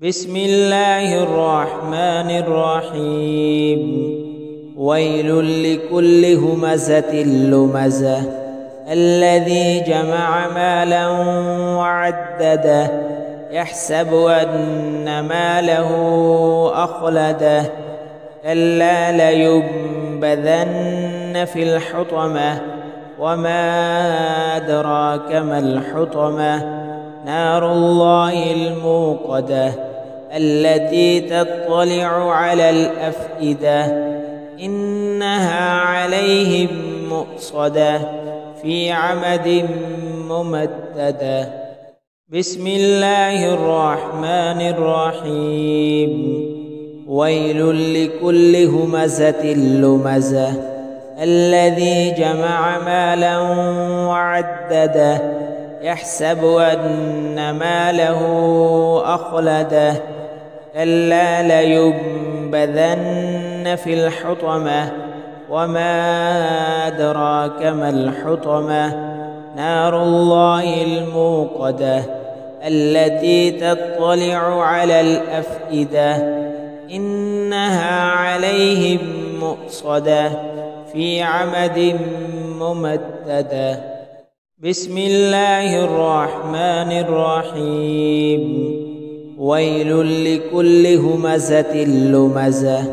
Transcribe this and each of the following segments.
بسم الله الرحمن الرحيم. ويل لكل همزة لمزة الذي جمع مالا وعدده يحسب أن ماله أخلده كلا لينبذن في الحطمة وما أدراك ما الحطمة نار الله الموقدة التي تطلع على الأفئدة إنها عليهم مؤصدة في عمد ممددة. بسم الله الرحمن الرحيم. ويل لكل همزة لمزة الذي جمع مالا وعدده يحسب أن ماله أخلده كلا لينبذن في الحطمة وما أدراك ما الحطمة نار الله الموقدة التي تطلع على الأفئدة إنها عليهم مؤصدة في عمد ممددة. بسم الله الرحمن الرحيم. ويل لكل همزة لمزة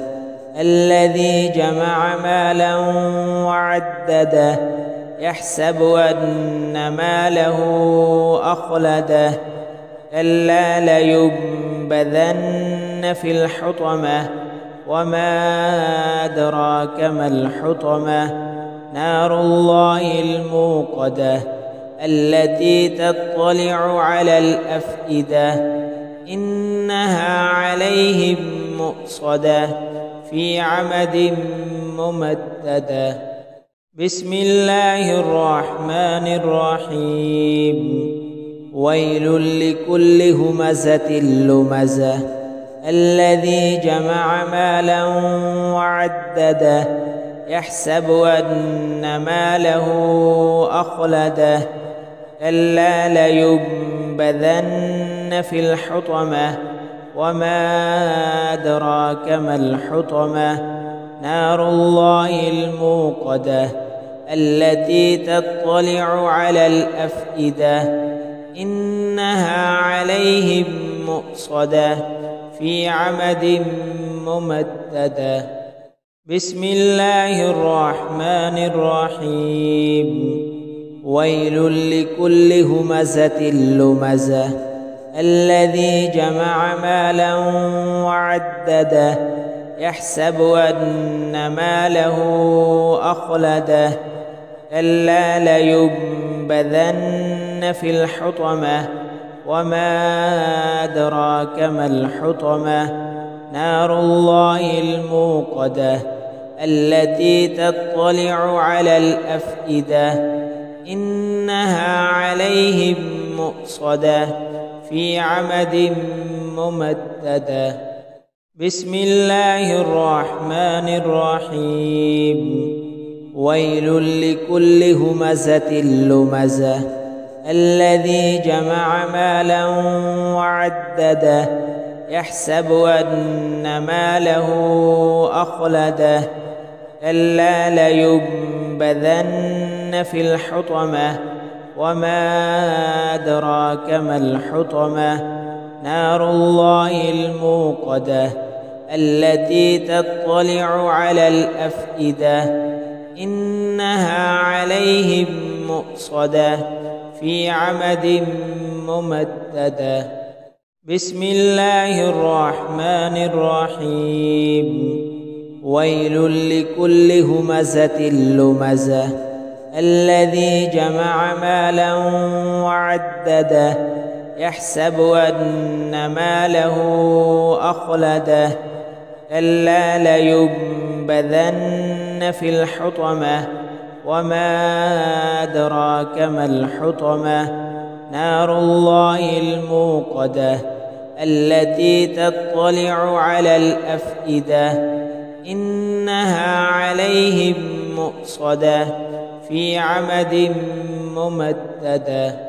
الذي جمع مالا وعدده يحسب أن ماله أخلده كلا لينبذن في الحطمة وما أدراك ما الحطمة نار الله الموقدة التي تطلع على الأفئدة إنها عليهم مؤصدة في عمد ممددة. بسم الله الرحمن الرحيم. ويل لكل همزة لمزة الذي جمع مالا وعدده يحسب أن ماله أخلده كلا لينبذن في الحطمة وما أدراك ما الحطمة نار الله الموقدة التي تطلع على الأفئدة إنها عليهم مؤصدة في عمد ممددة. بسم الله الرحمن الرحيم. ويل لكل همزة لمزة الذي جمع مالا وعدده يحسب أن ماله أخلده كلا لينبذن في الحطمة وما أدراك ما الحطمة نار الله الموقدة التي تطلع على الأفئدة إنها عليهم مؤصدة في عمد ممددة. بسم الله الرحمن الرحيم. ويل لكل همزة لمزة الذي جمع مالا وعدده يحسب أن ماله أخلده كلا لينبذن في الحطمة وما أدراك ما الحطمة نار الله الموقدة التي تطلع على الأفئدة إنها عليهم مؤصدة في عمد ممددة. بسم الله الرحمن الرحيم. ويل لكل همزة لمزة الذي جمع مالا وعدده يحسب أن ماله أخلده كلا لينبذن في الحطمة وما أدراك ما الحطمة نار الله الموقدة التي تطلع على الأفئدة إنها عليهم مؤصدة في عمد ممددة.